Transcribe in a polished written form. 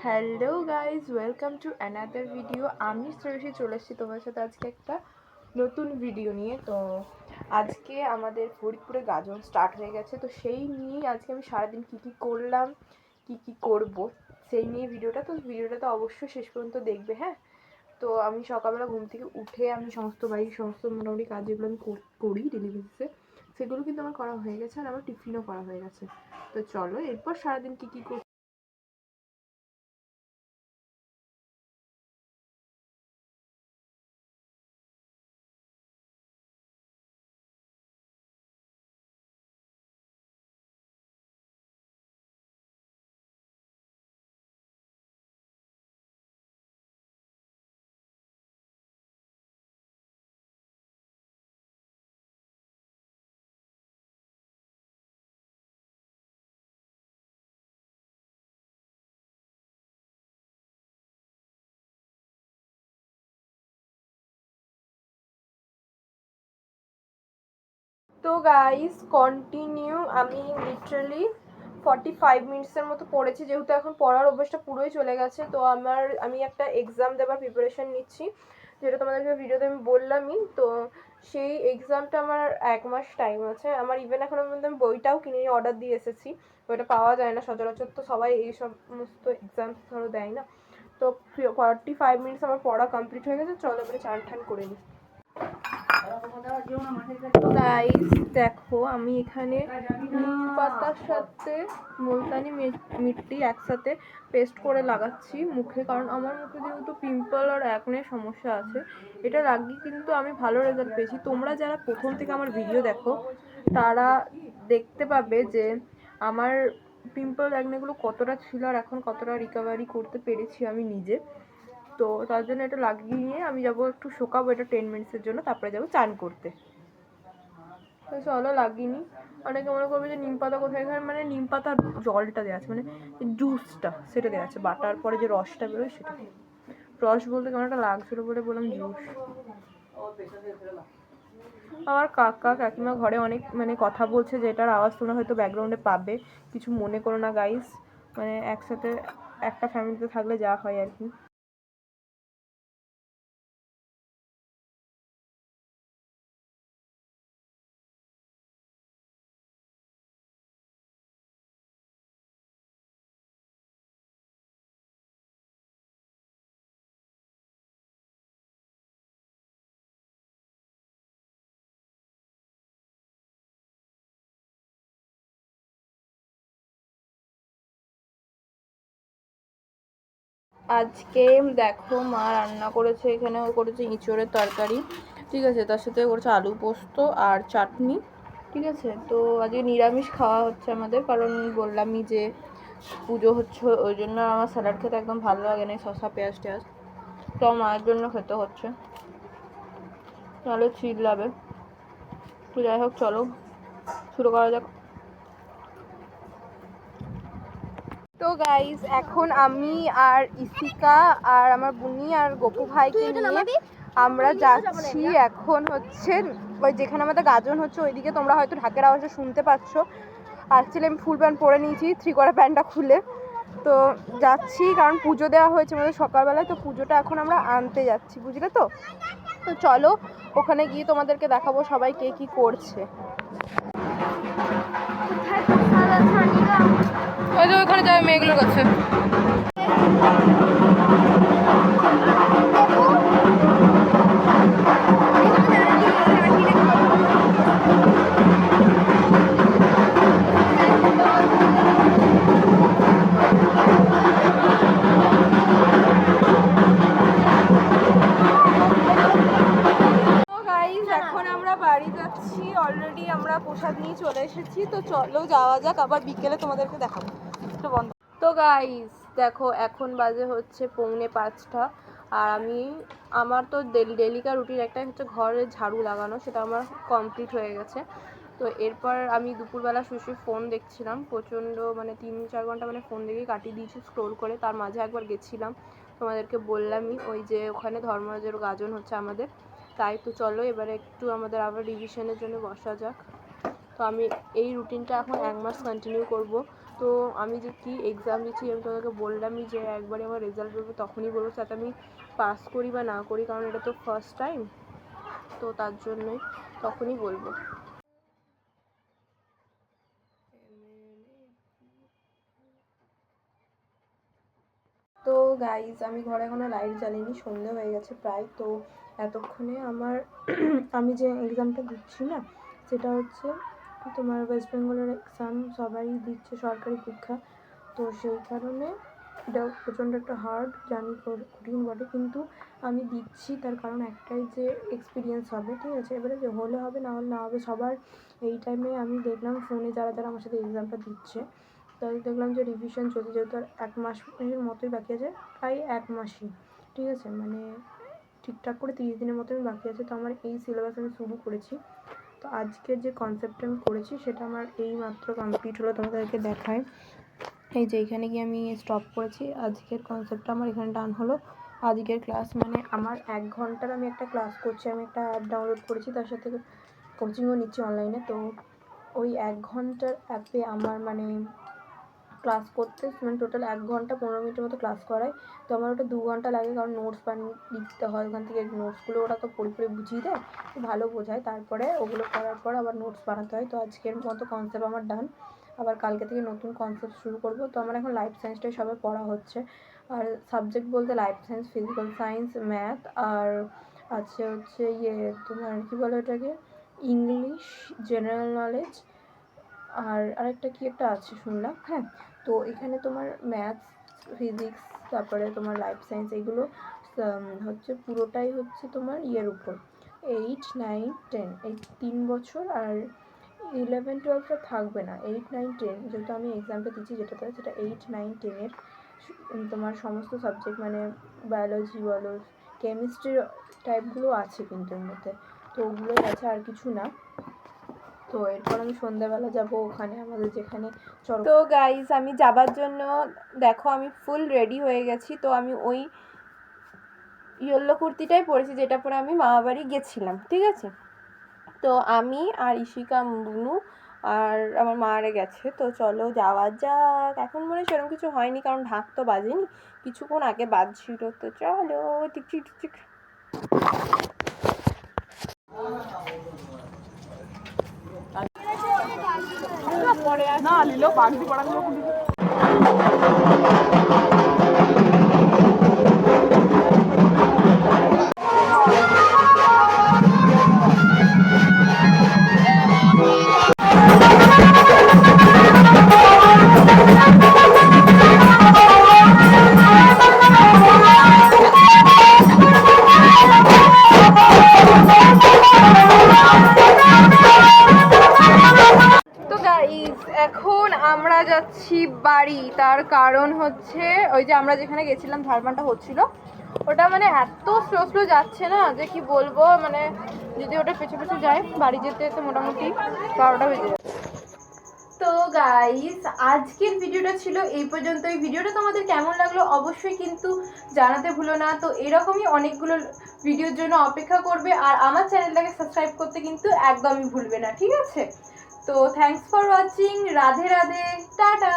Hello guys, welcome to another video. আমি শ্রেয়সী চলে এসেছি তোমার সাথে আজকে একটা নতুন ভিডিও নিয়ে। তো আজকে আমাদের ফরিদপুরে গাজন স্টার্ট হয়ে গেছে, তো সেই নিয়েই আজকে আমি সারাদিন কী কী করলাম, কী কী করবো সেই নিয়ে ভিডিওটা। তো ভিডিওটা তো অবশ্যই শেষ পর্যন্ত দেখবে, হ্যাঁ। তো আমি সকালবেলা ঘুম থেকে উঠে আমি সমস্ত বাড়ির সমস্ত মোটামুটি কাজ যেগুলো আমি করি ডেলি বেসিসে, সেগুলো কিন্তু আমার করা হয়ে গেছে, আর আমার টিফিনও করা হয়ে গেছে। তো চলো এরপর সারাদিন কী কী করছি। তো গাইস কন্টিনিউ আমি লিটারালি 45 মিনিটসের মতো পড়েছি, যেহেতু এখন পড়ার অভ্যাসটা পুরোই চলে গেছে। তো আমি একটা এক্সাম দেওয়ার প্রিপারেশন নিচ্ছি, যেটা তোমাদেরকে ভিডিওতে আমি বললামই। তো সেই এক্সামটা আমার 1 মাস টাইম আছে। আমার ইভেন এখনো পর্যন্ত আমি বইটাও কিনে অর্ডার দিয়ে এসেছি, বইটা পাওয়া যায় না সচরাচর, তো সবাই এই সমস্ত এক্সাম ধরো দেয় না। তো 45 মিনিটস আমার পড়া কমপ্লিট হয়ে গেছে। চলো এবারে চান ঠান করে নিই। গাইস দেখো, আমি এখানে নিম পাতার সাথে মুলতানি মিট্টি একসাথে পেস্ট করে লাগাচ্ছি মুখে, কারণ আমার মুখে যেহেতু পিম্পল আর অ্যাকনে সমস্যা আছে। এটা লাগিয়ে কিন্তু আমি ভালো রেজাল্ট পেয়েছি। তোমরা যারা প্রথম থেকে আমার ভিডিও দেখো তারা দেখতে পাবে যে আমার পিম্পল অ্যাকনেগুলো কতটা ছিল আর এখন কতটা রিকভারি করতে পেরেছি আমি নিজে। তো তার জন্য এটা লাগিয়ে নিয়ে আমি যাবো একটু শোকাবো এটা 10 মিনিটসের জন্য, তারপরে যাবো চান করতে। তো চলো লাগিয়ে নিই। অনেকে মনে করবে যে নিম পাতা কোথায় খায়, মানে নিম পাতার জলটা দেওয়া আছে, মানে জুসটা সেটা দেওয়া আছে, বাটার পরে যে রসটা বেরোয় সেটা। রস বলতে কেমন একটা লাগছিলো বলে বললাম জুস। আমার কাকা কাকিমা ঘরে অনেক মানে কথা বলছে, যেটার আওয়াজ তোমরা হয়তো ব্যাকগ্রাউন্ডে পাবে, কিছু মনে করো না গাইস। মানে একসাথে একটা ফ্যামিলিতে থাকলে যা হয় আর কি। আজকে দেখো মা রান্না করেছে, এখানে করেছে ইঁচড়ের তরকারি, ঠিক আছে, তার সাথে করেছে আলু পোস্ত আর চাটনি, ঠিক আছে। তো আজকে নিরামিষ খাওয়া হচ্ছে আমাদের, কারণ বললামই যে পুজো হচ্ছে, ওই জন্য আমার স্যালাড খেতে একদম ভালো লাগে না, শসা পেঁয়াজ টেয়াজ, তো মায়ের জন্য খেতে হচ্ছে, তাহলে ঠিক লাগে। তো যাই হোক চলো শুরু করা যাক। তো গাইস এখন আমি আর ইসিকা আর আমার বুনি আর গোপু ভাইকে নিয়ে আমরা যাচ্ছি এখন হচ্ছে ওই যেখানে আমাদের গাজন হচ্ছে ওইদিকে। তোমরা হয়তো ঢাকের আওয়াজটা শুনতে পাচ্ছ। অ্যাকচুয়ালি আমি ফুল প্যান্ট পরে নিয়েছি, 3 কোয়ার্টার প্যান্টটা খুলে। তো যাচ্ছি কারণ পুজো দেওয়া হয়েছে আমাদের সকালবেলায়, তো পুজোটা এখন আমরা আনতে যাচ্ছি, বুঝলে তো। তো চলো ওখানে গিয়ে তোমাদেরকে দেখাবো সবাই কে কী করছে। ওখানে যাবে মেয়েগুলোর কাছে। এখন আমরা বাড়ি যাচ্ছি, অলরেডি আমরা প্রসাদ নিয়ে চলে এসেছি। তো চলো যাওয়া যাক, আবার বিকেলে তোমাদেরকে দেখাবো। বন্ধ। তো গাইস দেখো এখন বাজে হচ্ছে 4:45, আর আমার তো ডেলিকার রুটিন একটা হচ্ছে ঘরে ঝাড়ু লাগানো, সেটা আমার কমপ্লিট হয়ে গেছে। তো এরপর আমি দুপুরবেলা শুয়ে ফোন দেখছিলাম প্রচণ্ড, মানে 3-4 ঘন্টা মানে ফোন দেখেই কাটিয়ে দিয়েছি স্ক্রোল করে। তার মাঝে একবার গেছিলাম, তোমাদেরকে বললামই, ওই যে ওখানে ধর্মরাজের গাজন হচ্ছে আমাদের, তাই। তো চলো এবারে একটু আমাদের আবার রিভিশনের জন্য বসা যাক। তো আমি এই রুটিনটা এখন 1 মাস কন্টিনিউ করব। তো আমি যে কি এক্সাম দিচ্ছি আমি তোমাকে বললামই যে একবারে আমার রেজাল্ট বেরোবে তখনই বলবো, যাতে আমি পাস করি বা না করি, কারণ এটা তো ফার্স্ট টাইম, তো তার জন্যই তখনই বলবো। তো গাইজ আমি ঘরে এখনো লাইট জ্বালিনি, সন্ধে হয়ে গেছে প্রায়। তো এতক্ষণে আমার আমি যে এক্সামটা দিচ্ছি না, সেটা হচ্ছে তোমার ওয়েস্ট বেঙ্গলের এক্সাম, সবাই দিচ্ছে সরকারি পরীক্ষা। তো সেই কারণে এটা প্রচণ্ড একটা হার্ড, জানি কঠিন বটে, কিন্তু আমি দিচ্ছি তার কারণ একটাই, যে এক্সপিরিয়েন্স হবে, ঠিক আছে। এবারে যে হলে হবে, না হলে না হবে। সবার এই টাইমে আমি দেখলাম ফোনে যারা যারা আমার সাথে এক্সামটা দিচ্ছে, তাই দেখলাম যে রিভিশন চলছে, যেহেতু আর 1 মাসের মতোই বাকি আছে, প্রায় 1 মাসই, ঠিক আছে, মানে ঠিকঠাক করে 30 দিনের মতোই বাকি আছে। তো আমার এই সিলেবাস আমি শুরু করেছি। তো আজকের যে কনসেপ্টটা আমি করেছি সেটা আমার এই মাত্র কমপ্লিট হলো, তোমাদেরকে দেখায়। এই যে এখানে গিয়ে আমি স্টপ করেছি, আজকের কনসেপ্টটা আমার এখানে ডান হলো। আজকের ক্লাস মানে আমার 1 ঘন্টার আমি একটা ক্লাস করছি, আমি একটা অ্যাপ ডাউনলোড করেছি, তার সাথে কোচিংও নিচ্ছি অনলাইনে। তো ওই 1 ঘন্টার অ্যাপে আমার মানে ক্লাস করতে মানে টোটাল 1 ঘন্টা 15 মিনিটের মতো ক্লাস করায়। তো আমার ওটা 2 ঘন্টা লাগে, কারণ নোটস বানিয়ে লিখতে হয় ওখান থেকে। নোটসগুলো ওরা তো পড়ে বুঝিয়ে দেয়, ভালো বোঝায়, তারপরে ওগুলো করার পর আবার নোটস বানাতে হয়। তো আজকের মতো কনসেপ্ট আমার ডান, আবার কালকে থেকে নতুন কনসেপ্ট শুরু করব। তো আমার এখন লাইফ সায়েন্সটাই সবে পড়া হচ্ছে, আর সাবজেক্ট বলতে life science, physical science, math, আর আছে হচ্ছে তোমার কী বলে ওটাকে, ইংলিশ, জেনারেল নলেজ, আর আরেকটা কি একটা আছে শুনলাম, হ্যাঁ। তো এখানে তোমার ম্যাথস, ফিজিক্স, তারপরে তোমার লাইফ সায়েন্স, এগুলো হচ্ছে পুরোটাই হচ্ছে তোমার উপর 8, 9, 10 এই 3 বছর, আর 11, 12টা থাকবে না, 8, 9, 10, যেহেতু আমি এক্সামটা দিচ্ছি যেটাতে, সেটা 8, 9, 10-এর তোমার সমস্ত সাবজেক্ট, মানে বায়োলজি বলো, কেমিস্ট্রির টাইপগুলো আছে কিন্তু এর মধ্যে, তো ওগুলোই আছে, আর কিছু না। তো এরপর আমি সন্ধ্যাবেলা যাব ওখানে আমাদের যেখানে। তো গাইজ আমি যাবার জন্য দেখো আমি ফুল রেডি হয়ে গেছি। তো আমি ওই ইয়েলো কুর্তিটাই পরেছি যেটা পরে আমি মামাবাড়ি গেছিলাম, ঠিক আছে। তো আমি আর ইশিকা, বুনু আর আমার মারে গেছে। তো চলো যাওয়া যাক। এখন মনে সেরকম কিছু হয়নি, কারণ ঢাক তো বাজেনি, কিছুক্ষণ আগে বাজছিল। তো চলো টিক টিক। পরে না লিলো বাগদি পড়াগুলো এখন আমরা যাচ্ছি বাড়ি। তার কারণ হচ্ছে ওই যে আমরা যেখানে গেছিলাম ঝাড়বানটা হচ্ছিল, ওটা মানে এত স্লো যাচ্ছে না যে কি বলবো, মানে যদি ওটা পেছু পেছু যায় বাড়ি যেতে যেতে মোটামুটি 12টা বেজে যাবে। তো গাইস আজকের ভিডিওটা ছিল এই পর্যন্ত। এই ভিডিওটা তোমাদের কেমন লাগলো অবশ্যই কিন্তু জানাতে ভুলো না। তো এরকমই অনেকগুলো ভিডিওর জন্য অপেক্ষা করবে, আর আমার চ্যানেলটাকে সাবস্ক্রাইব করতে কিন্তু একদমই ভুলবে না, ঠিক আছে। তো thanks for watching, Radhe Radhe, tata.